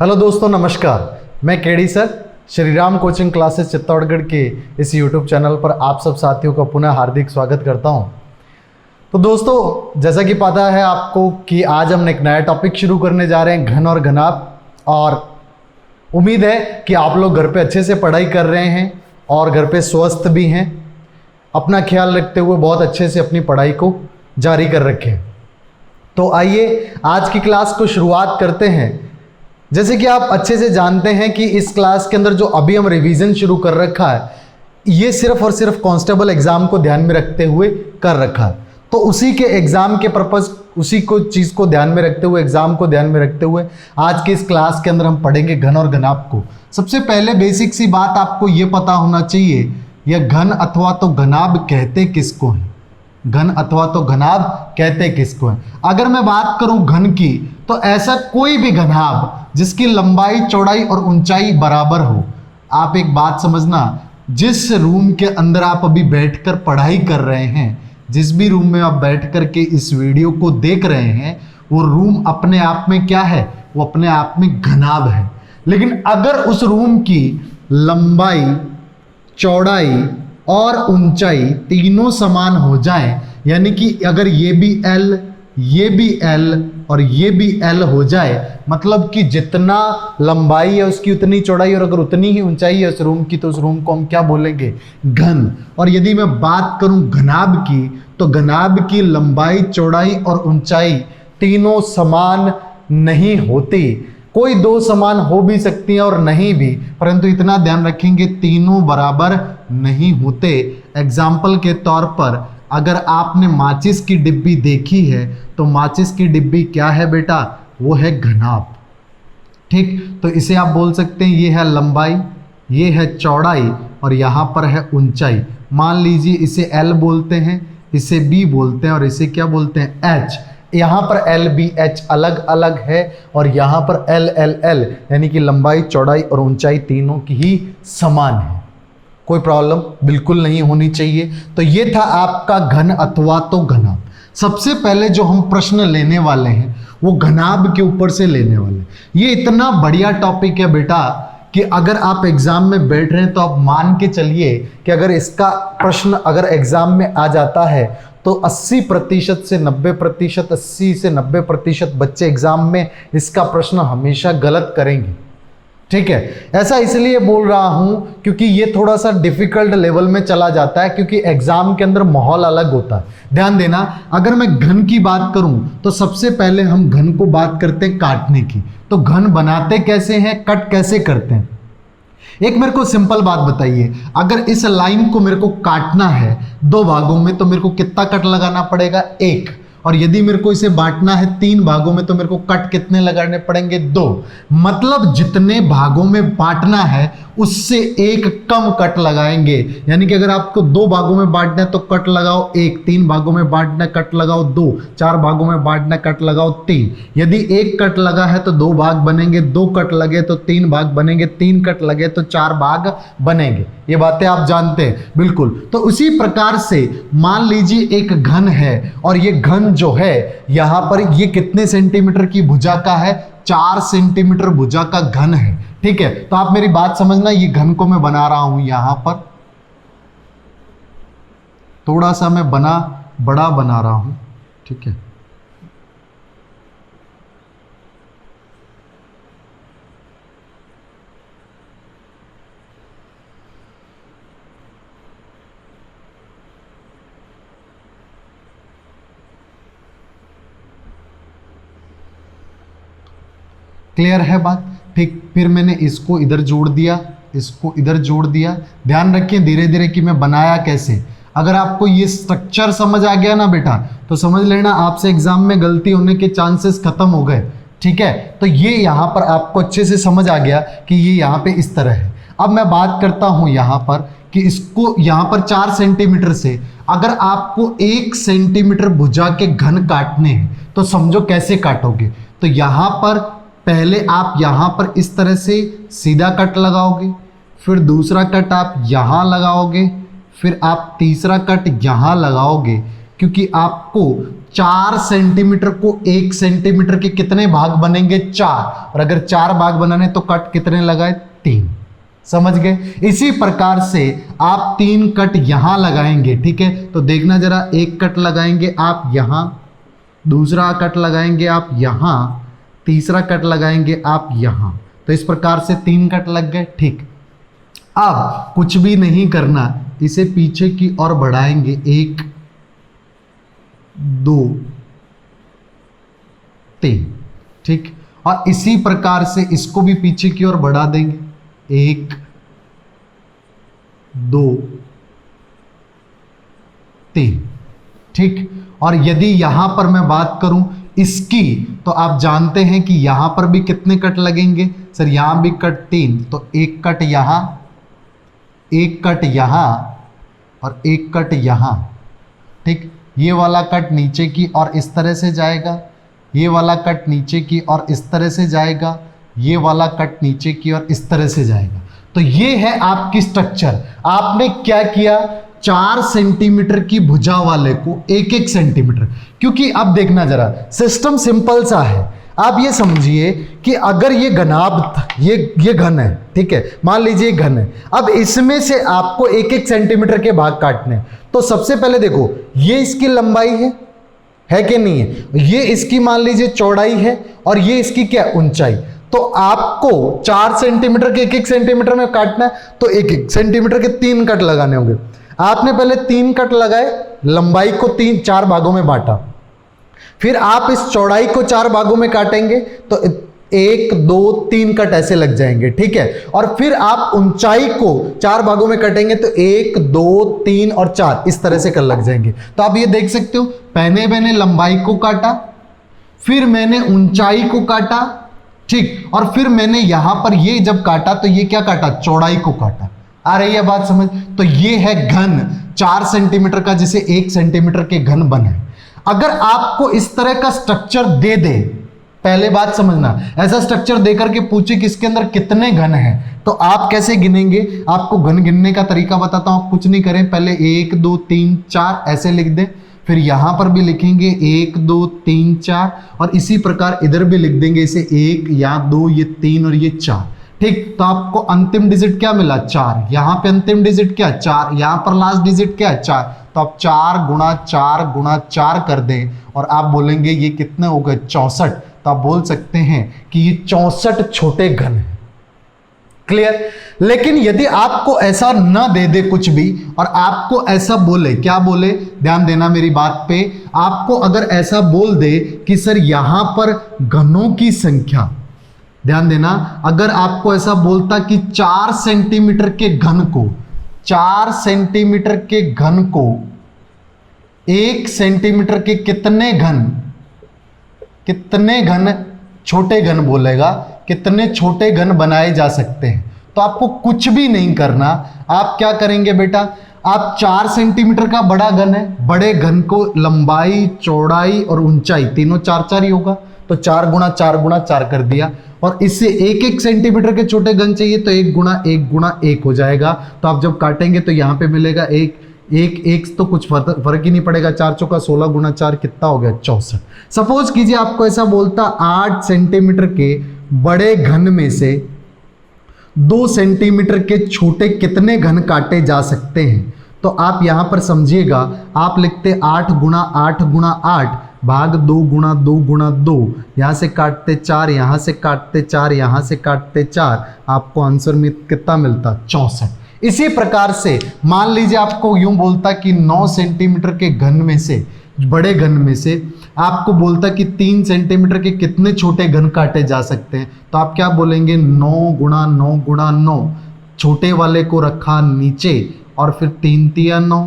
Hello दोस्तों, नमस्कार। मैं KD sir, Shri Ram coaching classes Chittorgarh के इस यूट्यूब चैनल पर आप सब साथियों का पुनः हार्दिक स्वागत करता हूं। तो दोस्तों, जैसा कि पता है आपको कि आज हम एक नया टॉपिक शुरू करने जा रहे हैं, घन और घनाभ। और उम्मीद है कि आप लोग घर पे अच्छे से पढ़ाई कर रहे हैं और घर पे स्वस्थ भी हैं, अपना ख्याल रखते हुए बहुत अच्छे से अपनी पढ़ाई को जारी कर रखें। तो आइए आज की क्लास को शुरुआत करते हैं। जैसे कि आप अच्छे से जानते हैं कि इस क्लास के अंदर जो अभी हम रिवीजन शुरू कर रखा है, ये सिर्फ और सिर्फ कांस्टेबल एग्जाम को ध्यान में रखते हुए कर रखा है। तो उसी के एग्जाम के पर्पस, उसी को चीज़ को ध्यान में रखते हुए, एग्जाम को ध्यान में रखते हुए आज की इस क्लास के अंदर हम पढ़ेंगे घन और घनाभ को। सबसे पहले बेसिक सी बात आपको ये पता होना चाहिए, यह घन अथवा तो घनाभ कहते किसको हैं। घन अथवा तो घनाभ कहते किसको हैं। अगर मैं बात करूं घन की, तो ऐसा कोई भी घनाभ जिसकी लंबाई, चौड़ाई और ऊंचाई बराबर हो। आप एक बात समझना, जिस रूम के अंदर आप अभी बैठकर पढ़ाई कर रहे हैं, जिस भी रूम में आप बैठ कर के इस वीडियो को देख रहे हैं, वो रूम अपने आप में क्या है? वो अपने आप में घनाभ है। लेकिन अगर उस रूम की लंबाई, चौड़ाई और ऊंचाई तीनों समान हो जाए, यानी कि अगर ये भी L, ये भी L और ये भी L हो जाए, मतलब कि जितना लंबाई है उसकी उतनी चौड़ाई और अगर उतनी ही ऊंचाई है उस रूम की, तो उस रूम को हम क्या बोलेंगे? घन। और यदि मैं बात करूं घनाभ की, तो घनाभ की लंबाई, चौड़ाई और ऊंचाई तीनों समान नहीं होती। कोई दो समान हो भी सकती हैं और नहीं भी, परंतु इतना ध्यान रखेंगे तीनों बराबर नहीं होते। एग्जाम्पल के तौर पर अगर आपने माचिस की डिब्बी देखी है, तो माचिस की डिब्बी क्या है बेटा? वो है घनाभ। ठीक, तो इसे आप बोल सकते हैं ये है लंबाई, ये है चौड़ाई और यहाँ पर है ऊंचाई। मान लीजिए इसे L बोलते हैं, इसे B बोलते हैं और इसे क्या बोलते हैं? H। यहाँ पर L, B, H अलग अलग है और यहाँ पर L, L, L यानी कि लंबाई, चौड़ाई और ऊंचाई तीनों की ही समान है। कोई प्रॉब्लम बिल्कुल नहीं होनी चाहिए। तो ये था आपका घन अथवा तो घनाभ। सबसे पहले जो हम प्रश्न लेने वाले हैं वो घनाभ के ऊपर से लेने वाले हैं। ये इतना बढ़िया टॉपिक है बेटा कि अगर आप एग्जाम में बैठ रहे हैं तो आप मान के चलिए कि अगर इसका प्रश्न अगर एग्जाम में आ जाता है तो 80% से 90%, 80 से 90% बच्चे एग्जाम में इसका प्रश्न हमेशा गलत करेंगे। ठीक है, ऐसा इसलिए बोल रहा हूं क्योंकि ये थोड़ा सा डिफिकल्ट लेवल में चला जाता है, क्योंकि एग्जाम के अंदर माहौल अलग होता है। ध्यान देना, अगर मैं घन की बात करूं तो सबसे पहले हम घन को बात करते हैं काटने की। तो घन बनाते कैसे हैं, कट कैसे करते हैं? एक मेरे को सिंपल बात बताइए, अगर इस लाइन को मेरे को काटना है दो भागों में, तो मेरे को कितना कट लगाना पड़ेगा? 1। और यदि मेरे को इसे बांटना है 3 भागों में, तो मेरे को कट कितने लगाने पड़ेंगे? 2। मतलब जितने भागों में बांटना है उससे 1 कम कट लगाएंगे। यानी कि अगर आपको 2 भागों में बांटना है तो कट लगाओ 1, 3 भागों में बांटना है कट लगाओ 2, 4 भागों में बांटना है कट लगाओ 3। यदि 1 कट लगा है तो 2 भाग बनेंगे, 2 कट लगे तो 3 भाग बनेंगे, 3 कट लगे तो 4 भाग बनेंगे। ये बातें आप जानते हैं बिल्कुल। तो उसी प्रकार से मान लीजिए एक घन है और ये घन जो है यहां पर ये कितने सेंटीमीटर की भुजा का है? 4 सेंटीमीटर भुजा का घन है। ठीक है, तो आप मेरी बात समझना, ये घन को मैं बना रहा हूं यहां पर, थोड़ा सा मैं बड़ा बना रहा हूं। ठीक है, क्लियर है बात? ठीक, फिर मैंने इसको इधर जोड़ दिया, इसको इधर जोड़ दिया। ध्यान रखिए धीरे धीरे कि मैं बनाया कैसे। अगर आपको ये स्ट्रक्चर समझ आ गया ना बेटा, तो समझ लेना आपसे एग्जाम में गलती होने के चांसेस खत्म हो गए। ठीक है, तो ये यहाँ पर आपको अच्छे से समझ आ गया कि ये यहाँ पे इस तरह है। अब मैं बात करता हूँ यहाँ पर कि इसको यहाँ पर 4 सेंटीमीटर से अगर आपको 1 सेंटीमीटर भुजा के घन काटने हैं, तो समझो कैसे काटोगे। तो यहाँ पर पहले आप यहां पर इस तरह से सीधा कट लगाओगे, फिर दूसरा कट आप यहां लगाओगे, फिर आप तीसरा कट यहां लगाओगे, क्योंकि आपको 4 सेंटीमीटर को 1 सेंटीमीटर के कितने भाग बनेंगे? 4। और अगर 4 भाग बनाने तो कट कितने लगाए? 3। समझ गए? इसी प्रकार से आप 3 कट यहां लगाएंगे, ठीक है? तो देखना जरा, एक कट लगाएंगे आप यहां, दूसरा कट लगाएंगे आप यहां, तीसरा कट लगाएंगे आप यहां। तो इस प्रकार से 3 कट लग गए, ठीक। अब कुछ भी नहीं करना, इसे पीछे की ओर बढ़ाएंगे, 1 2 3, ठीक। और इसी प्रकार से इसको भी पीछे की ओर बढ़ा देंगे, 1 2 3, ठीक। और यदि यहां पर मैं बात करूं इसकी, तो आप जानते हैं कि यहां पर भी कितने कट लगेंगे? सर यहां भी कट 3, तो 1 कट यहां, 1 कट यहां और 1 कट यहां, ठीक। ये वाला कट नीचे की और इस तरह से जाएगा, ये वाला कट नीचे की और इस तरह से जाएगा, ये वाला कट नीचे की और इस तरह से जाएगा। तो ये है आपकी स्ट्रक्चर। आपने क्या किया? 4 सेंटीमीटर की भुजा वाले को 1-1 सेंटीमीटर, क्योंकि अब देखना जरा, सिस्टम सिंपल सा है। आप ये समझिए कि अगर ये घनाभ, ये घन है, ठीक है, मान लीजिए घन है। अब इसमें से आपको 1-1 सेंटीमीटर के भाग काटने हैं। तो सबसे पहले देखो, ये इसकी लंबाई है कि नहीं है? ये इसकी मान लीजिए चौड़ाई है और ये इसकी क्या? ऊंचाई। तो आपको 4 सेंटीमीटर के 1-1 सेंटीमीटर में काटना है, तो 1-1 सेंटीमीटर के 3 कट लगाने होंगे। आपने पहले 3 कट लगाए, लंबाई को 4 भागों में बांटा, फिर आप इस चौड़ाई को 4 भागों में काटेंगे, तो 1 2 3 कट ऐसे लग जाएंगे, ठीक है। और फिर आप ऊंचाई को 4 भागों में काटेंगे, तो 1 2 3 और 4 इस तरह से कट लग जाएंगे। तो आप ये देख सकते हो, पहले मैंने लंबाई को काटा, फिर मैंने ऊंचाई को काटा, ठीक, और फिर मैंने यहां पर ये जब काटा तो ये क्या काटा? चौड़ाई को काटा। आ रही है बात समझ? तो ये है घन 4 सेंटीमीटर का, जिसे 1 सेंटीमीटर के घन बने। अगर आपको इस तरह का स्ट्रक्चर दे दे, पहले बात समझना, ऐसा स्ट्रक्चर देकर के पूछे कि इसके अंदर कितने घन हैं, तो आप कैसे गिनेंगे? आपको घन गिनने का तरीका बताता हूं। आप कुछ नहीं करें, पहले 1 2 3 4 ऐसे लिख दें, फिर यहां पर भी लिखेंगे 1 2 3 4, और इसी प्रकार इधर भी लिख देंगे, इसे 1 या 2, ये 3 और ये 4, ठीक। तो आपको अंतिम डिजिट क्या मिला? 4। यहां पे अंतिम डिजिट क्या? 4। यहां पर लास्ट डिजिट क्या है? 4। तो आप 4 गुणा 4 गुणा 4 कर दें और आप बोलेंगे ये कितने हो गए? 64। तो आप बोल सकते हैं कि ये 64 छोटे घन हैं। क्लियर? लेकिन यदि आपको ऐसा ना दे दे कुछ भी, और आपको ऐसा बोले, क्या बोले? ध्यान देना मेरी बात पे। आपको अगर ऐसा बोल दे कि सर यहां पर घनों की संख्या, ध्यान देना, अगर आपको ऐसा बोलता कि 4 सेंटीमीटर के घन को, 4 सेंटीमीटर के घन को 1 सेंटीमीटर के कितने घन छोटे घन बोलेगा, कितने छोटे घन बनाए जा सकते हैं। तो आपको कुछ भी नहीं करना। आप क्या करेंगे बेटा? आप 4 सेंटीमीटर का बड़ा घन है, बड़े घन को लंबाई, चौड़ाई और ऊंचाई तीनों 4-4 ही होगा, तो 4 गुणा 4 गुणा 4 कर दिया। और इससे 1-1 सेंटीमीटर के छोटे घन चाहिए, तो 1 गुणा 1 गुणा 1 हो जाएगा। तो आप जब काटेंगे तो यहां पे मिलेगा 1 तो कुछ फर्क ही नहीं पड़ेगा। 4 चौका 16 गुणा 4 कितना हो गया? 64। सपोज कीजिए आपको ऐसा बोलता 8 सेंटीमीटर के बड़े घन में से 2 सेंटीमीटर के छोटे कितने घन काटे जा सकते हैं। तो आप यहां पर समझिएगा, आप लिखते 8 गुणा 8 गुणा 8 भाग 2 गुणा 2 गुणा 2, यहां से काटते 4, यहां से काटते 4, यहां से काटते 4, आपको आंसर में कितना मिलता? 64। इसी प्रकार से मान लीजिए आपको यूं बोलता कि 9 सेंटीमीटर के घन में से, बड़े घन में से आपको बोलता कि 3 सेंटीमीटर के कितने छोटे घन काटे जा सकते हैं। तो आप क्या बोलेंगे? 9 गुणा 9 गुणा 9, छोटे वाले को रखा नीचे, और फिर 3 तिया 9,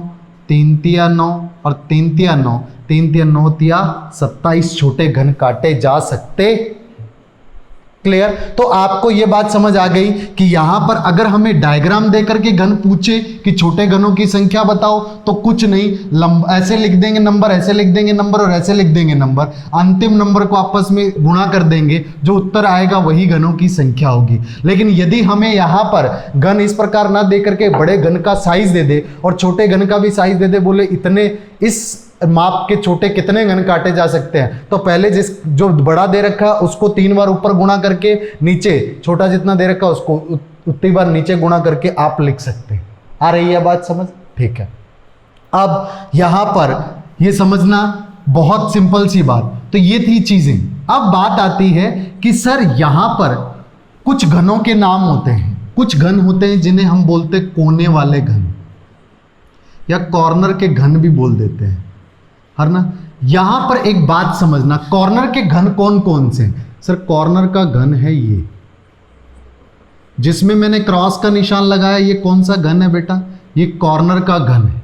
3 तिया 9 और 3 तिया 9, 3 तिया 9 तिया 27 छोटे घन काटे जा सकते। क्लियर? तो आपको यह बात समझ आ गई कि यहां पर अगर हमें डायग्राम देकर के घन पूछे कि छोटे घनों की संख्या बताओ, तो कुछ नहीं, ऐसे लिख देंगे नंबर, ऐसे लिख देंगे नंबर और ऐसे लिख देंगे नंबर, अंतिम नंबर को आपस में गुणा कर देंगे, जो उत्तर आएगा वही घनों की संख्या होगी। लेकिन यदि हमें यहां पर घन इस प्रकार ना दे करके बड़े घन का साइज दे दे और छोटे घन का भी साइज दे दे, बोले इतने इस माप के छोटे कितने घन काटे जा सकते हैं, तो पहले जो बड़ा दे रखा है उसको 3 बार ऊपर गुणा करके नीचे छोटा जितना दे रखा है उसको उतनी बार नीचे गुणा करके आप लिख सकते हैं। आ रही है बात समझ? ठीक है। अब यहां पर ये समझना बहुत सिंपल सी बात, तो ये थी चीजें। अब बात आती है कि सर यहां पर कुछ घनों के नाम होते हैं, कुछ घन होते हैं जिन्हें हम बोलते हैं कोने वाले घन या कॉर्नर के घन भी बोल देते हैं, है ना। यहां पर एक बात समझना, कॉर्नर के घन कौन कौन से? सर कॉर्नर का घन है ये जिसमें मैंने क्रॉस का निशान लगाया, ये कौन सा घन है बेटा? ये कॉर्नर का घन है।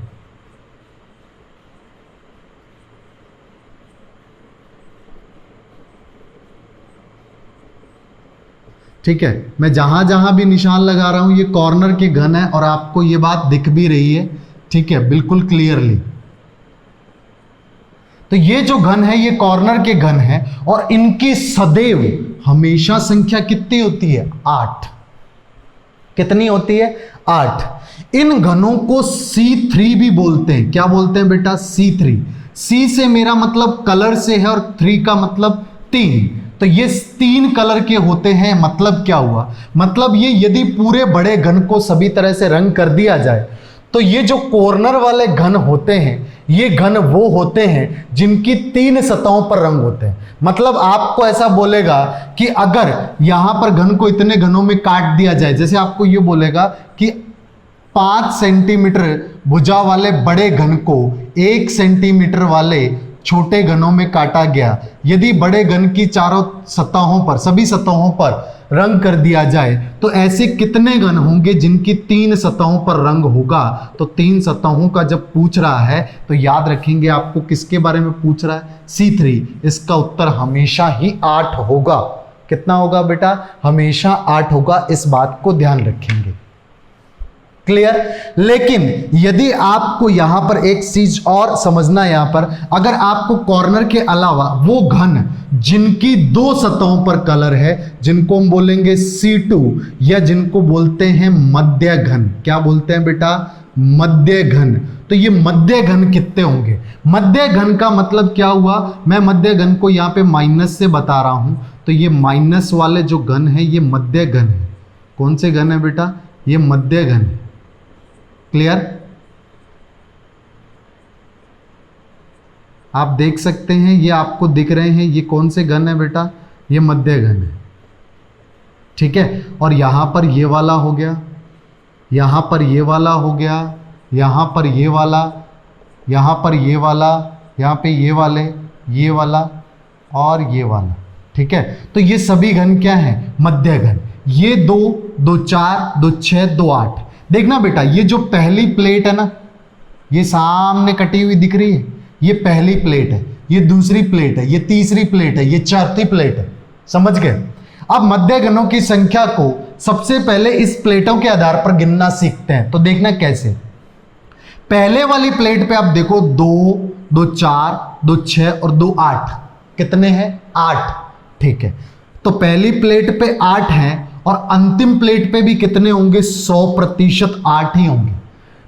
ठीक है, मैं जहां जहां भी निशान लगा रहा हूं ये कॉर्नर के घन है और आपको ये बात दिख भी रही है, ठीक है, बिल्कुल क्लियरली। तो ये जो घन है ये कॉर्नर के घन है और इनकी सदैव हमेशा संख्या कितनी होती है? 8। कितनी होती है? 8। इन घनों को C3 भी बोलते हैं। क्या बोलते हैं बेटा? C3। C से मेरा मतलब कलर से है और 3 का मतलब 3। तो ये 3 कलर के होते हैं। मतलब क्या हुआ? मतलब ये यदि पूरे बड़े घन को सभी तरह से रंग कर दिया जाए तो ये जो कॉर्नर वाले घन होते हैं ये घन वो होते हैं जिनकी 3 सतहों पर रंग होते हैं। मतलब आपको ऐसा बोलेगा कि अगर यहां पर घन को इतने घनों में काट दिया जाए, जैसे आपको ये बोलेगा कि 5 सेंटीमीटर भुजा वाले बड़े घन को 1 सेंटीमीटर वाले छोटे घनों में काटा गया, यदि बड़े घन की चारों सतहों पर, सभी सतहों पर रंग कर दिया जाए तो ऐसे कितने घन होंगे जिनकी 3 सतहों पर रंग होगा? तो 3 सतहों का जब पूछ रहा है तो याद रखेंगे आपको किसके बारे में पूछ रहा है? C3। इसका उत्तर हमेशा ही 8 होगा। कितना होगा बेटा? हमेशा 8 होगा। इस बात को ध्यान रखेंगे। क्लियर? लेकिन यदि आपको यहां पर एक चीज और समझना, यहां पर अगर आपको कॉर्नर के अलावा वो घन जिनकी 2 सतहों पर कलर है, जिनको हम बोलेंगे C2 या जिनको बोलते हैं मध्य घन। क्या बोलते हैं बेटा? मध्य घन। तो ये मध्य घन कितने होंगे? मध्य घन का मतलब क्या हुआ? मैं मध्य घन को यहां पे माइनस से बता रहा हूं, तो ये माइनस वाले जो घन है ये मध्य घन है। कौन से घन है बेटा? ये मध्य घन है। क्लियर? आप देख सकते हैं, ये आपको दिख रहे हैं, ये कौन से घन है बेटा? ये मध्य घन है। ठीक है, और यहां पर ये वाला हो गया, यहां पर ये वाला हो गया, यहां पर ये वाला, यहां पर ये वाला, यहां पे ये वाले, ये वाला और ये वाला। ठीक है, तो ये सभी घन क्या है? मध्य घन। ये 2, 2 4, 2 6, 2 8। देखना बेटा, ये जो पहली प्लेट है ना, ये सामने कटी हुई दिख रही है, ये पहली प्लेट है, ये दूसरी प्लेट है, ये तीसरी प्लेट है, ये चौथी प्लेट है। समझ गए? अब मध्य घनों की संख्या को सबसे पहले इस प्लेटों के आधार पर गिनना सीखते हैं। तो देखना कैसे। पहले वाली प्लेट पे आप देखो 2, 2 4, 2 6 और 2 8। कितने हैं? 8। ठीक है, तो पहली प्लेट पे 8 हैं और अंतिम प्लेट पे भी कितने होंगे? 100% 8 ही होंगे।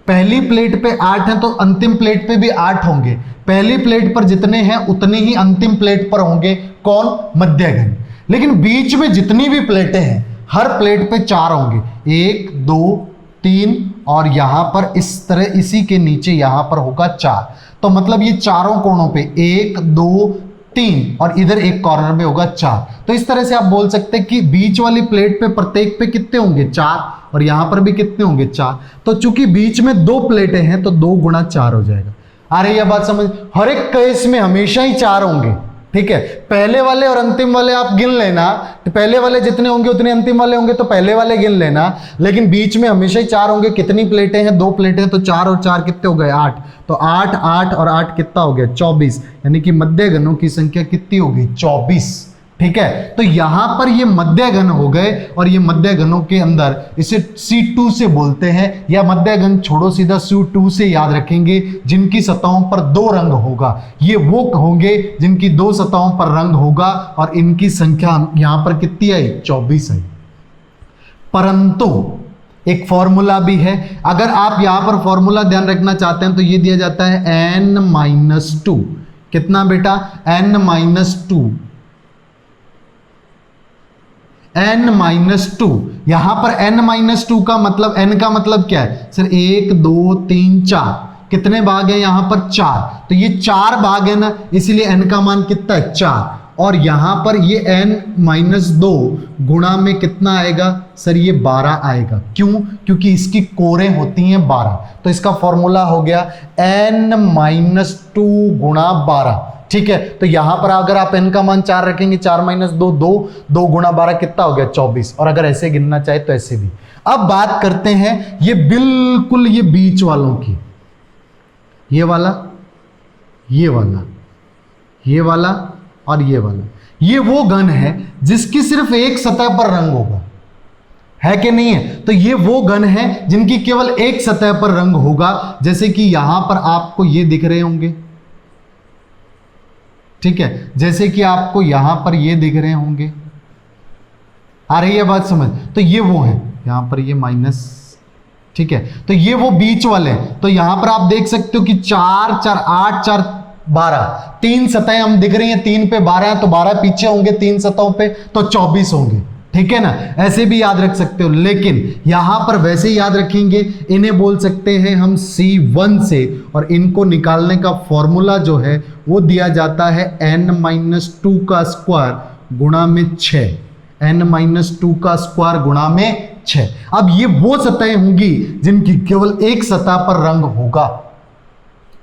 पहली प्लेट पे 8 हैं तो अंतिम प्लेट पे भी 8 होंगे। पहली प्लेट पर जितने हैं उतने ही अंतिम प्लेट पर होंगे। कौन? मध्य घन। लेकिन बीच में जितनी भी प्लेटें हैं हर प्लेट पे 4 होंगे। 1 2 3 और यहां पर इस तरह इसी के नीचे यहां पर होगा 4। तो मतलब ये चारों कोणों पे 1 2 3 और इधर एक कॉर्नर में होगा 4। तो इस तरह से आप बोल सकते हैं कि बीच वाली प्लेट पे प्रत्येक पे कितने होंगे? 4। और यहां पर भी कितने होंगे? 4। तो चूंकि बीच में 2 प्लेटें हैं तो 2 गुणा 4 हो जाएगा। आ रही है बात समझ? हर एक केस में हमेशा ही 4 होंगे। ठीक है, पहले वाले और अंतिम वाले आप गिन लेना, तो पहले वाले जितने होंगे उतने अंतिम वाले होंगे, तो पहले वाले गिन लेना। लेकिन बीच में हमेशा ही 4 होंगे। कितनी प्लेटें हैं? 2 प्लेटें, तो 4 और 4 कितने हो गए? 8। तो 8 8 और 8 कितना हो गया? 24। यानी कि मध्य घनों की संख्या कितनी होगी? 24। ठीक है, तो यहां पर ये मध्य घन हो गए और ये मध्य घनों के अंदर इसे C2 से बोलते हैं, या मध्य घन छोड़ो, सीधा C2 से याद रखेंगे। जिनकी सतहों पर 2 रंग होगा, ये वो होंगे जिनकी 2 सतहों पर रंग होगा और इनकी संख्या यहां पर कितनी आई? 24 आई। परंतु एक फॉर्मूला भी है। अगर आप यहां पर फॉर्मूला ध्यान रखना चाहते हैं तो ये दिया जाता है n-2। कितना बेटा? n-2। n-2 यहां पर n-2 का मतलब, n का मतलब क्या है सर? 1 2 3 4। कितने भाग है यहां पर? 4। तो ये 4 भाग है ना, इसलिए n का मान कितना है? 4। और यहां पर ये n-2 गुणा में कितना आएगा सर? ये 12 आएगा। क्यों? क्योंकि इसकी कोरें होती हैं 12। तो इसका फॉर्मूला हो गया n-2 गुणा 12। ठीक है, तो यहां पर अगर आप n का मान 4 रखेंगे, 4 - 2 2, 2 गुणा 12 कितना हो गया? 24। और अगर ऐसे गिनना चाहे तो ऐसे भी। अब बात करते हैं ये बिल्कुल ये बीच वालों की, ये वाला, ये वाला, ये वाला और ये वाला। ये वो घन है जिसकी सिर्फ एक सतह पर रंग होगा, है कि नहीं है? तो ये वो घन है जिनकी केवल एक सतह पर रंग होगा। जैसे कि यहां पर आपको ये दिख रहे होंगे, ठीक है, जैसे कि आपको यहां पर ये दिख रहे होंगे। आ रही है बात समझ? तो ये वो है, यहां पर ये माइनस, ठीक है, तो ये वो बीच वाले हैं। तो यहां पर आप देख सकते हो कि 4 4 8 4 12, 3 सतहें हम दिख रही हैं, 3 पे 12 है तो 12 पीछे होंगे, 3 सतहों पे तो 24 होंगे। ठीक है ना, ऐसे भी याद रख सकते हो। लेकिन यहां पर वैसे ही याद रखेंगे, इन्हें बोल सकते हैं हम C1 से, और इनको निकालने का फॉर्मूला जो है वो दिया जाता है n-2 का स्क्वायर गुणा में 6। n-2 का स्क्वायर गुणा में 6। अब ये वो सतहें होंगी जिनकी केवल एक सतह पर रंग होगा।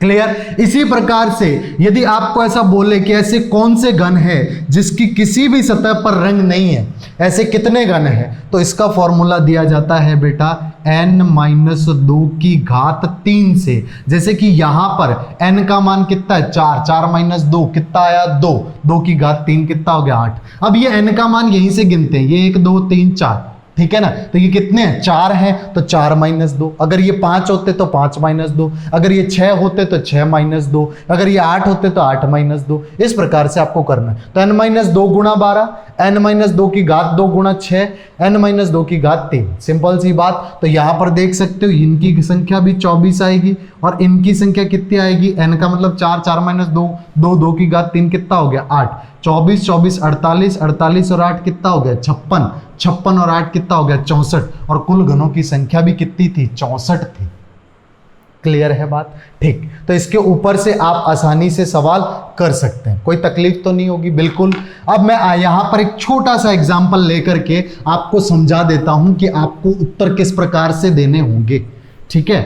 क्लियर? इसी प्रकार से यदि आपको ऐसा बोले कि ऐसे कौन से घन है जिसकी किसी भी सतह पर रंग नहीं है, ऐसे कितने घन है, तो इसका फॉर्मूला दिया जाता है बेटा n-2 की घात 3 से। जैसे कि यहां पर n का मान कितना है? 4, 4 - 2 कितना आया? 2, 2 की घात 3 कितना हो गया? 8। अब ये n का मान यहीं से गिनते हैं, ये 1 2 3 4, ठीक है ना। तो ये कितने हैं? 4 हैं, तो 4 - 2। अगर ये 5 होते तो 5 - 2, अगर ये 6 होते तो 6 - 2, अगर ये 8 होते तो 8 - 2। इस प्रकार से आपको करना है। तो n-2 गुणा 12, n-2 की घात 2 गुणा 6, n-2 की घात 3। सिंपल सी बात। तो यहां पर देख सकते हो इनकी संख्या भी 24 आएगी और इनकी संख्या कितनी आएगी? n का मतलब 4, 4 - 2, 2, 2 की घात 3 कितना हो गया? 8। 24 24 48, 48 और 8 कितना हो गया? 56। 56 और 8 कितना हो गया? 64। और कुल घनों की संख्या भी कितनी थी? 64 थी। क्लियर है बात? ठीक। तो इसके ऊपर से आप आसानी से सवाल कर सकते हैं, कोई तकलीफ तो नहीं होगी। बिल्कुल। अब मैं यहां पर एक छोटा सा एग्जाम्पल लेकर के आपको समझा देता हूं कि आपको उत्तर किस प्रकार से देने होंगे। ठीक है,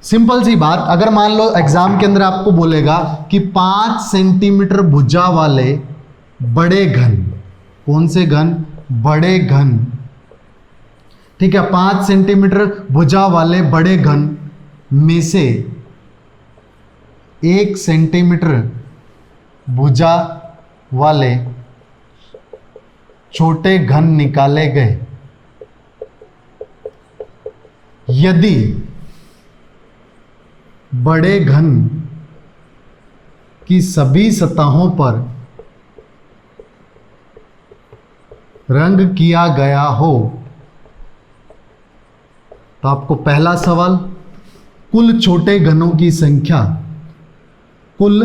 सिंपल सी बात। अगर मान लो एग्जाम के अंदर आपको बोलेगा कि 5 सेंटीमीटर भुजा वाले बड़े घन, कौन से घन? बड़े घन। ठीक है, 5 सेंटीमीटर भुजा वाले बड़े घन में से 1 सेंटीमीटर भुजा वाले छोटे घन निकाले गए यदि बड़े घन की सभी सतहों पर रंग किया गया हो। तो आपको पहला सवाल, कुल छोटे घनों की संख्या, कुल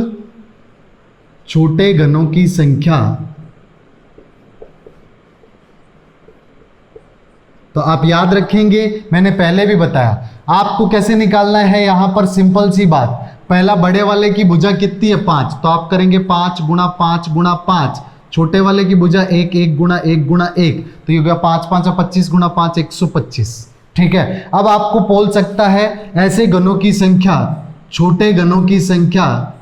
छोटे घनों की संख्या। तो आप याद रखेंगे, मैंने पहले भी बताया आपको कैसे निकालना है। यहां पर सिंपल सी बात, पहला बड़े वाले की भुजा कितनी है? 5, तो आप करेंगे 5 गुणा 5 गुणा 5। छोटे वाले की भुजा 1 1 गुणा 1 गुणा 1, तो ये हो गया 5 5 25 गुणा 5 125। ठीक है, अब आपको बोल सकता है ऐसे घनों की संख्या, छोटे घनों की संख्या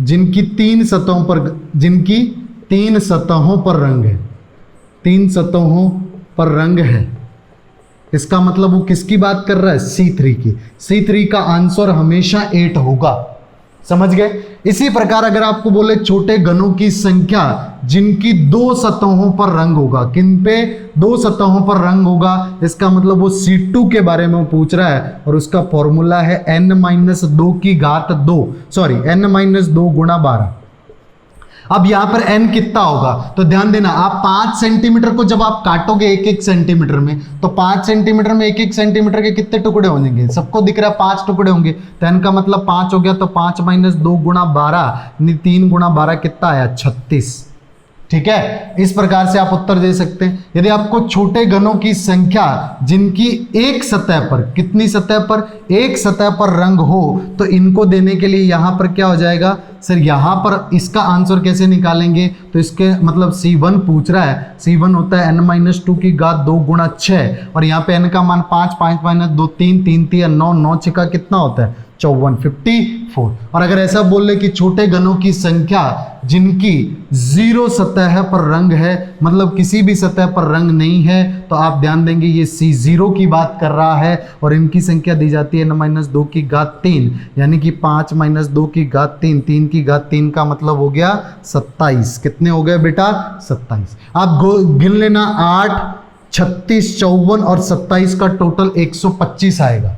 जिनकी 3 सतहों पर, जिनकी 3 सतहों पर रंग है, 3 सतहों पर रंग है। इसका मतलब वो किसकी बात कर रहा है? C3 की। C3 का आंसर हमेशा 8 होगा। समझ गए? इसी प्रकार अगर आपको बोले छोटे घनों की संख्या जिनकी 2 सतहों पर रंग होगा, किन पे? 2 सतहों पर रंग होगा, इसका मतलब वो C2 के बारे में पूछ रहा है और उसका फॉर्मूला है n-2 की घात 2, सॉरी n-2 गुणा 12। अब यहां पर n कितना होगा, तो ध्यान देना, आप 5 सेंटीमीटर को जब आप काटोगे एक एक सेंटीमीटर में, तो 5 सेंटीमीटर में एक एक सेंटीमीटर के कितने टुकड़े होंगे, सबको दिख रहा है 5 टुकड़े होंगे, तो n का मतलब 5 हो गया, तो 5 माइनस 2 गुणा 12, 3 गुणा 12 कितना आया, 36। ठीक है, इस प्रकार से आप उत्तर दे सकते हैं। यदि आपको छोटे घनों की संख्या जिनकी एक सतह पर, कितनी सतह पर, एक सतह पर रंग हो, तो इनको देने के लिए यहां पर क्या हो जाएगा सर, यहां पर इसका आंसर कैसे निकालेंगे, तो इसके मतलब C1 पूछ रहा है, C1 होता है n-2 की घात 2 गुणा 6, और यहाँ पे n का मान 5, 5 माइनस 2 3, 3 3 9, 9 6 का कितना होता है 54, 54। और अगर ऐसा बोल ले कि छोटे घनों की संख्या जिनकी 0 सतह पर रंग है, मतलब किसी भी सतह पर रंग नहीं है, तो आप ध्यान देंगे ये C0 की बात कर रहा है, और इनकी संख्या दी जाती है n-2 की घात 3, यानी कि 5 माइनस 2 की घात 3, 3 की घात 3 का मतलब हो गया 27। कितने हो गए बेटा, 27। आप गिन लेना, 8, 36, 54 और 27 का टोटल 125 आएगा।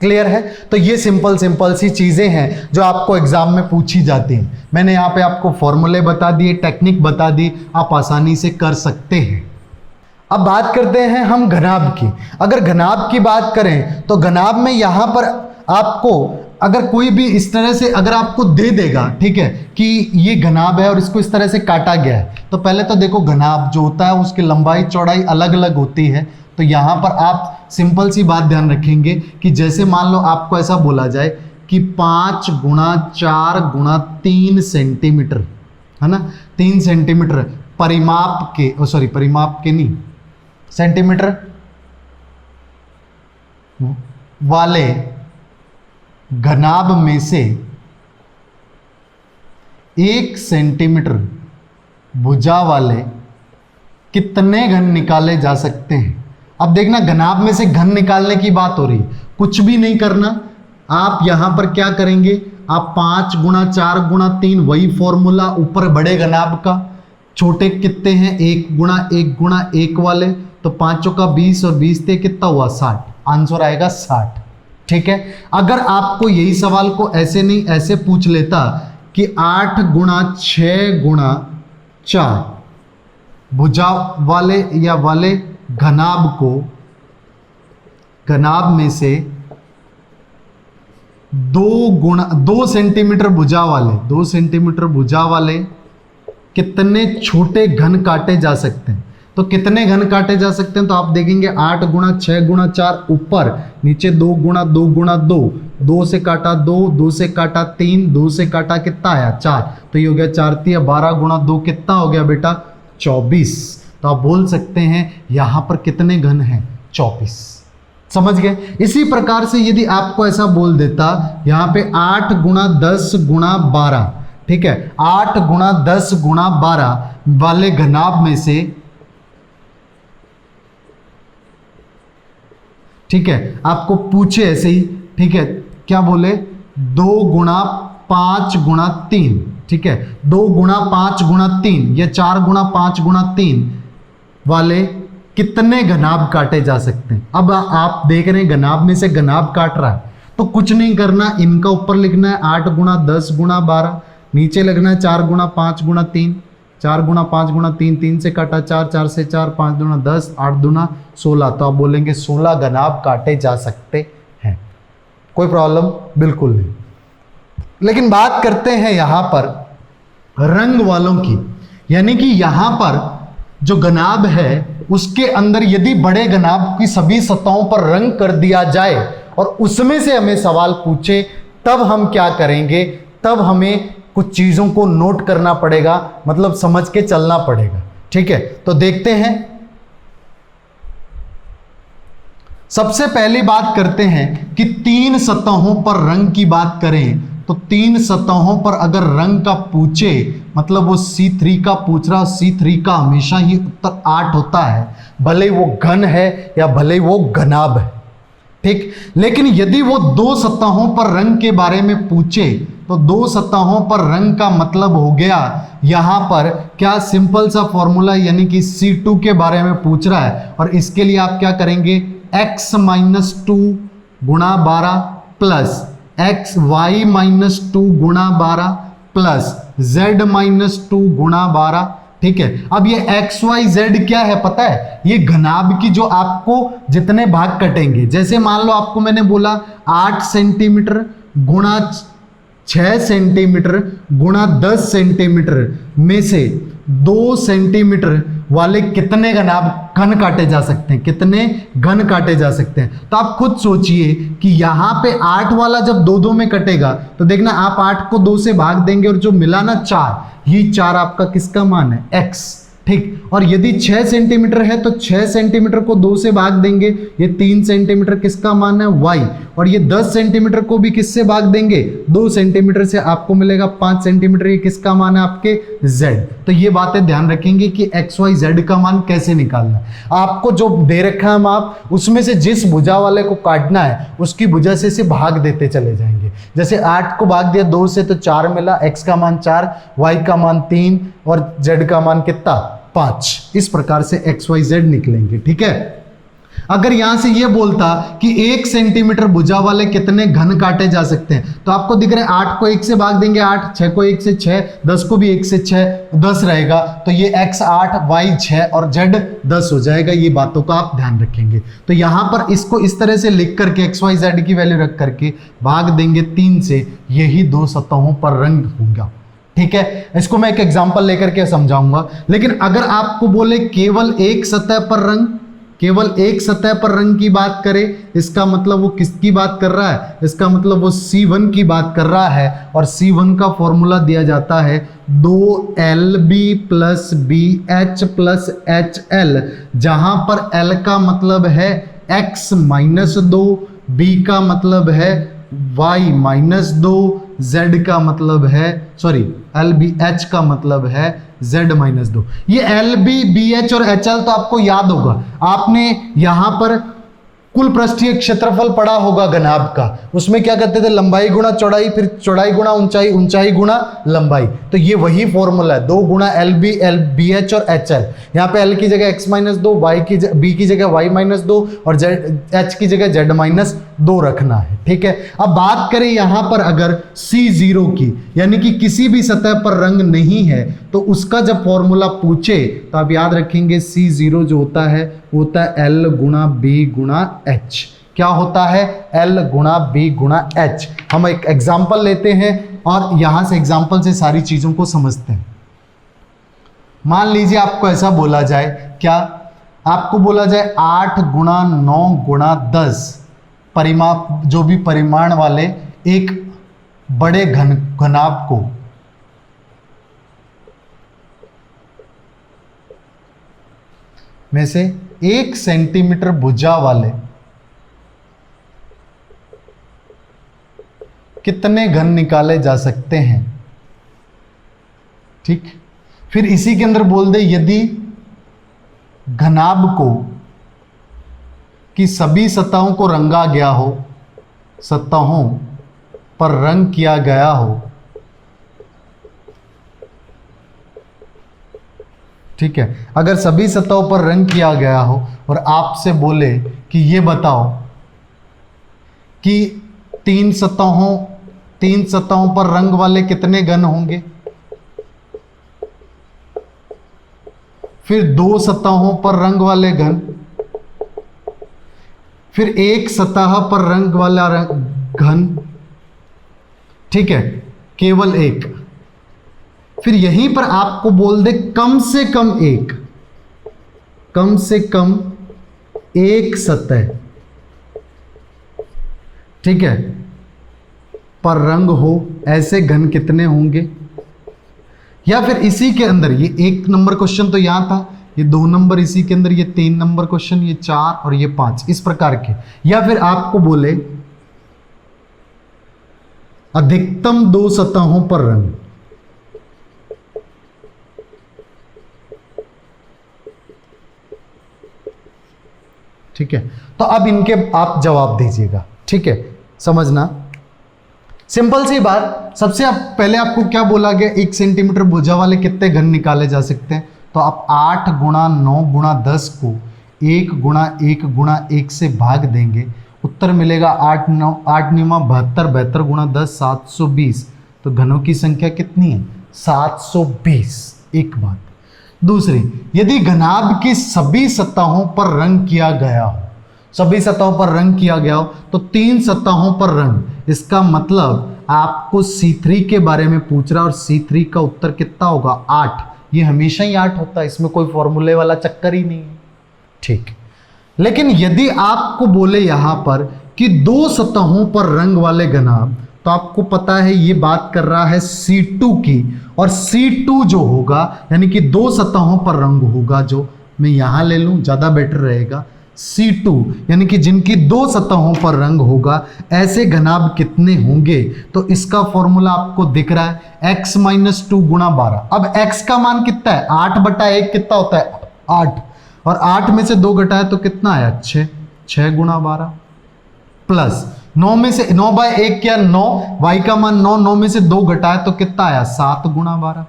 क्लियर है, तो ये सिंपल सी चीजें हैं जो आपको एग्जाम में पूछी जाती हैं। मैंने यहाँ पे आपको फॉर्मूले बता दिए, टेक्निक बता दी, आप आसानी से कर सकते हैं। अब बात करते हैं हम घनाभ की। अगर घनाभ की बात करें तो घनाभ में यहां पर आपको अगर कोई भी इस तरह से अगर आपको दे देगा, ठीक है, कि ये घनाभ है और इसको इस तरह से काटा गया है, तो पहले तो देखो घनाभ जो होता है उसकी लंबाई चौड़ाई अलग अलग होती है। तो यहां पर आप सिंपल सी बात ध्यान रखेंगे कि जैसे मान लो आपको ऐसा बोला जाए कि 5 गुणा 4 गुणा 3 सेंटीमीटर, है ना, 3 सेंटीमीटर परिमाप के नहीं, सेंटीमीटर वाले घनाभ में से 1 सेंटीमीटर भुजा वाले कितने घन निकाले जा सकते हैं। अब देखना, घनाभ में से घन निकालने की बात हो रही है, कुछ भी नहीं करना, आप यहां पर क्या करेंगे, आप 5 गुणा 4 गुणा 3, वही फॉर्मूला ऊपर बड़े घनाभ का, छोटे कितने हैं 1 गुणा 1 वाले, तो 5 का 20 और 20 से कितना हुआ 60, आंसर आएगा 60। ठीक है, अगर आपको यही सवाल को ऐसे नहीं ऐसे पूछ लेता कि 8 गुणा 6 गुणा 4 भुजा वाले या वाले घनाभ को, घनाभ में से 2 सेंटीमीटर भुजा वाले, 2 सेंटीमीटर भुजा वाले कितने छोटे घन काटे जा सकते हैं, तो कितने घन काटे जा सकते हैं, तो आप देखेंगे 8 गुणा 6 गुणा 4 ऊपर, नीचे 2 गुणा 2 गुणा 2, 2 से काटा 2, 2 से काटा 3, 2 से काटा कितना आया 4, तो ये हो गया 4 3 12 गुणा 2 कितना हो गया बेटा 24। तो आप बोल सकते हैं यहां पर कितने घन हैं 24। समझ गए। इसी प्रकार से यदि आपको ऐसा बोल देता यहां पे 8 गुणा 10 गुणा 12, ठीक है, 8 गुणा 10 गुणा 12 वाले घनाभ में से, ठीक है, आपको पूछे ऐसे ही, ठीक है, क्या बोले 2 गुणा 5 गुणा 3, ठीक है, 2 गुणा 5 गुणा 3 या 4 गुणा 5 गुणा 3 वाले कितने घनाभ काटे जा सकते हैं। अब आप देख रहे हैं घनाभ में से घनाभ काट रहा है, तो कुछ नहीं करना, इनका ऊपर लिखना है 8 गुणा 10 गुणा 12, नीचे लिखना है 4 गुणा 5 गुणा 3, 4 गुणा 5 गुणा 3, 3 से काटा 4, 4 से 4, 5 दूना 10, 8 दूना 16, तो आप बोलेंगे 16 घनाभ काटे जा सकते हैं। कोई प्रॉब्लम बिल्कुल नहीं। लेकिन बात करते हैं यहां पर रंग वालों की, यानी कि यहां पर जो घनाभ है उसके अंदर यदि बड़े घनाभ की सभी सतहों पर रंग कर दिया जाए और उसमें से हमें सवाल पूछे, तब हम क्या करेंगे, तब हमें कुछ चीजों को नोट करना पड़ेगा, मतलब समझ के चलना पड़ेगा। ठीक है, तो देखते हैं। सबसे पहली बात करते हैं कि 3 सतहों पर रंग की बात करें तो 3 सतहों पर अगर रंग का पूछे, मतलब वो C3 का पूछ रहा, C3 का हमेशा ही उत्तर 8 होता है, भले वो घन है या भले वो घनाभ है। ठीक, लेकिन यदि वो 2 सतहों पर रंग के बारे में पूछे तो 2 सतहों पर रंग का मतलब हो गया यहां पर क्या, सिंपल सा फॉर्मूला, यानी कि C2 के बारे में पूछ रहा है, और इसके लिए आप क्या करेंगे, x-2 गुणा 12 प्लस xy-2 गुणा 12 प्लस z माइनस 2 गुणा 12। ठीक है, अब ये एक्स वाई जेड क्या है पता है, ये घनाभ की जो आपको जितने भाग कटेंगे, जैसे मान लो आपको मैंने बोला 8 सेंटीमीटर गुणा 6 सेंटीमीटर गुणा 10 सेंटीमीटर में से 2 सेंटीमीटर वाले कितने घन काटे जा सकते हैं, कितने घन काटे जा सकते हैं। तो आप खुद सोचिए कि यहां पे 8 वाला जब 2 में कटेगा तो देखना आप 8 को 2 से भाग देंगे और जो मिला ना 4, ये 4 आपका किसका मान है, x। ठीक, और यदि 6 सेंटीमीटर है तो 6 सेंटीमीटर को 2 से भाग देंगे, ये 3 सेंटीमीटर किसका मान है, y। और ये 10 सेंटीमीटर को भी किससे भाग देंगे, 2 सेंटीमीटर से, आपको मिलेगा 5 सेंटीमीटर, ये किसका मान है आपके z। तो ये बातें ध्यान रखेंगे कि x y z का मान कैसे निकालना है। आपको जो दे रखा है माप, उसमें से जिस भुजा वाले को काटना है उसकी भुजा से इसे भाग देते चले जाएंगे। जैसे 8 को भाग दिया 2 से तो 4 मिला, x का मान 4, y का मान 3 और z का मान कितना, 5। इस प्रकार से एक्स वाई जेड निकलेंगे। ठीक है, अगर यहां से ये बोलता कि 1 सेंटीमीटर भुजा वाले कितने घन काटे जा सकते हैं, तो आपको दिख रहा है 8 को 1 से भाग देंगे 8, 6 को 1 से 6, 10 को भी 1 से 6, 10 रहेगा। तो ये x 8, y 6 और z 10 हो जाएगा। ये बातों का आप ध्यान रखेंगे। तो यहां पर इसको इस तरह से लिख करके x y z की वैल्यू रख करके भाग देंगे 3 से, यही 2 सतहों पर रंग होगा। ठीक है, इसको मैं एक एग्जांपल लेकर के समझाऊंगा। लेकिन अगर आपको बोले केवल एक सतह पर रंग, केवल एक सतह पर रंग की बात करें, इसका मतलब वो किसकी बात कर रहा है, इसका मतलब वो C1 की बात कर रहा है। और C1 का फॉर्मूला दिया जाता है 2LB plus BH plus HL, जहां पर L का मतलब है x माइनस 2, B का मतलब है y माइनस 2, z का मतलब है LBH का मतलब है z माइनस 2। ये LB, BH और HL तो आपको याद होगा, आपने यहां पर कुल पृष्ठीय क्षेत्रफल पढ़ा होगा घनाभ का। उसमें क्या करते थे, लंबाई गुणा चौड़ाई, फिर चौड़ाई गुणा ऊंचाई, ऊंचाई गुणा लंबाई। तो ये वही फॉर्मूला है, 2 गुणा LB, BH और HL। यहाँ पे L की जगह x माइनस 2, B की जगह y माइनस 2 और H की जगह z माइनस 2 रखना है। ठीक है, अब बात करें यहाँ पर अगर C0 की, यानी कि किसी भी सतह पर रंग नहीं है, तो उसका जब फॉर्मूला पूछे तो आप याद रखेंगे C0 जो होता है L गुणा B गुणा H। क्या होता है, L गुणा B गुणा H। हम एक एग्जाम्पल लेते हैं और यहां से एग्जाम्पल से सारी चीजों को समझते हैं। मान लीजिए आपको ऐसा बोला जाए, क्या आपको बोला जाए 8 गुणा 9 गुणा 10 परिमाप, जो भी परिमाण वाले एक बड़े घनाभ को में से 1 सेंटीमीटर भुजा वाले कितने घन निकाले जा सकते हैं। ठीक, फिर इसी के अंदर बोल दे यदि घनाभ को कि सभी सतहों को रंगा गया हो, सतहों पर रंग किया गया हो। ठीक है, अगर सभी सतहों पर रंग किया गया हो और आपसे बोले कि ये बताओ कि 3 सतहों पर रंग वाले कितने घन होंगे, फिर 2 सतहों पर रंग वाले घन, फिर 1 सतह पर रंग वाला घन। ठीक है, केवल 1। फिर यहीं पर आपको बोल दे कम से कम एक सतह, ठीक है, पर रंग हो, ऐसे घन कितने होंगे। या फिर इसी के अंदर ये 1 नंबर क्वेश्चन तो यहां था, ये 2 नंबर इसी के अंदर, ये 3 नंबर क्वेश्चन, ये 4 और ये 5, इस प्रकार के। या फिर आपको बोले अधिकतम 2 सतहों पर रंग। ठीक है, तो अब इनके आप जवाब दीजिएगा। ठीक है, समझना सिंपल सी बात। सबसे पहले आपको क्या बोला गया, 1 सेंटीमीटर भुजा वाले कितने घन निकाले जा सकते हैं। तो आप 8 गुणा 9 गुणा 10 को 1 गुणा 1 गुणा 1 से भाग देंगे, उत्तर मिलेगा 8 9 72 72 गुणा 10 720 तो घनों की संख्या कितनी है? 720। एक बात। दूसरी, यदि घनाभ की सभी सतहों पर रंग किया गया हो, सभी सतहों पर रंग किया गया हो तो 3 सतहों पर रंग, इसका मतलब आपको C3 के बारे में पूछ रहा है और C3 का उत्तर कितना होगा? 8। ये हमेशा ही 8 होता है, इसमें कोई फॉर्मूले वाला चक्कर ही नहीं है। ठीक। लेकिन यदि आपको बोले यहां पर कि 2 सतहों पर रंग वाले घनाभ, तो आपको पता है ये बात कर रहा है C2 की, और C2 जो होगा यानी कि 2 सतहों पर रंग होगा, जो मैं यहां ले लूं ज्यादा बेटर रहेगा। C2 यानी कि जिनकी 2 सतहों पर रंग होगा, ऐसे घनाभ कितने होंगे? तो इसका फॉर्मूला आपको दिख रहा है x - 2 गुणा 12। अब x का मान कितना है? 8/1 कितना होता है? 8। और 8 में से 2 घटाए तो कितना आया? 6। 6 गुणा 12 प्लस 9 में से 9/1 क्या? 9। y का मान 9, 9 में से 2 घटाए तो कितना आया? 7 गुणा 12।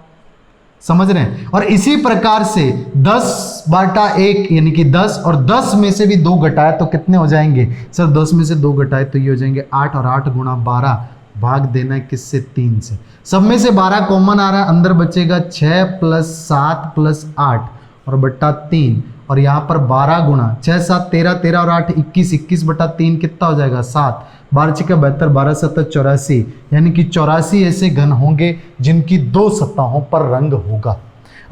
समझ रहे हैं? और इसी प्रकार से 10/1 यानी कि 10, और 10 में से भी 2 घटाए तो कितने हो जाएंगे? सर 10 में से 2 घटाए तो ये हो जाएंगे 8, और 8 गुणा 12 भाग देना है किससे? 3 से। सब में से 12 कॉमन आ रहा है, अंदर बचेगा 6 + 7 + 8 और बट्टा 3, और यहाँ पर 12 गुणा 6 × 7 13, 13 और 8 21, 21/3 कितना हो जाएगा? 7। 12 × 6 = 72, 12 × 7 = 84, यानी कि 84 ऐसे घन होंगे जिनकी 2 सतहों पर रंग होगा।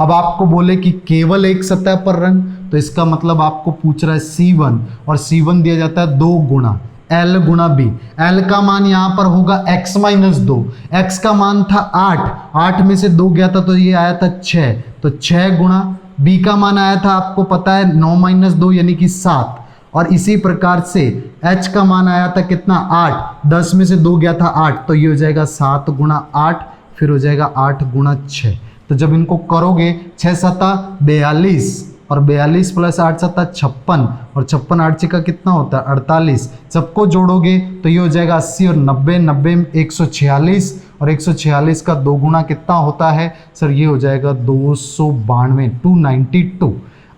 अब आपको बोले कि केवल एक सतह पर रंग, तो इसका मतलब आपको पूछ रहा है C1, और C1 दिया जाता है 2 गुणा L गुणा B। L का मान यहाँ पर होगा x - 2। x का मान था 8, 8 में से 2 गया था तो ये आया था 6, तो 6 गुणा B का मान आया था आपको पता है 9 - 2 यानी कि 7, और इसी प्रकार से H का मान आया था कितना? 8। 10 में से 2 गया था 8, तो ये हो जाएगा 7 गुणा 8, फिर हो जाएगा 8 गुणा 6। तो जब इनको करोगे 6 × 7 = 42, और 42 + 8 × 7 = 56, और 56 8 का कितना होता है? 48। सबको जोड़ोगे तो ये हो जाएगा 80 और 90, 90 में 146, और 146 का 2 गुना कितना होता है? सर ये हो जाएगा 292, 292।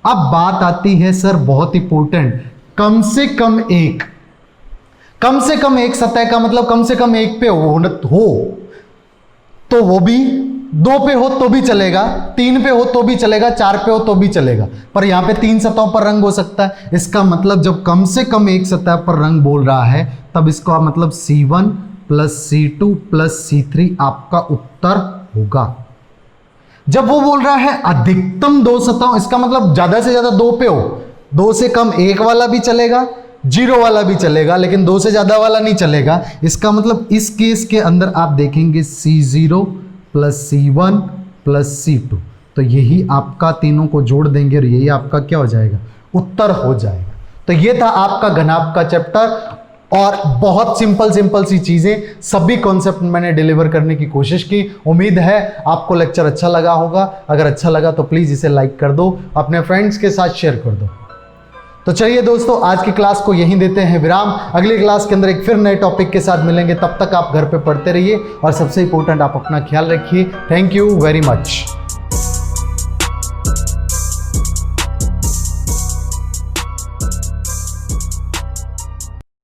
अब बात आती है सर बहुत इंपॉर्टेंट, कम से कम एक सतह का मतलब कम से कम एक पे हो तो वो भी 2 पे हो तो भी चलेगा, 3 पे हो तो भी चलेगा, 4 पे हो तो भी चलेगा, पर यहां पे 3 सतहों पर रंग हो सकता है। इसका मतलब जब कम से कम एक सतह पर रंग बोल रहा है, तब इसका मतलब C1 + C2 + C3 आपका उत्तर होगा। जब वो बोल रहा है अधिकतम 2 सतहों, इसका मतलब ज्यादा से ज्यादा 2 पे हो, 2 से कम 1 वाला भी चलेगा, 0 वाला भी चलेगा, लेकिन 2 से ज्यादा वाला नहीं चलेगा। इसका मतलब इस केस के अंदर आप देखेंगे C0 + C1 + C2, तो यही आपका तीनों को जोड़ देंगे और यही आपका क्या हो जाएगा? उत्तर हो जाएगा। तो ये था आपका घनाभ का चैप्टर, और बहुत सिंपल सी चीजें, सभी कॉन्सेप्ट मैंने डिलीवर करने की कोशिश की। उम्मीद है आपको लेक्चर अच्छा लगा होगा। अगर अच्छा लगा तो प्लीज इसे लाइक कर दो, अपने फ्रेंड्स के साथ शेयर कर दो। तो चलिए दोस्तों, आज की क्लास को यहीं देते हैं विराम। अगली क्लास के अंदर एक फिर नए टॉपिक के साथ मिलेंगे। तब तक आप घर पे पढ़ते रहिए, और सबसे इंपॉर्टेंट आप अपना ख्याल रखिए। Thank you very much.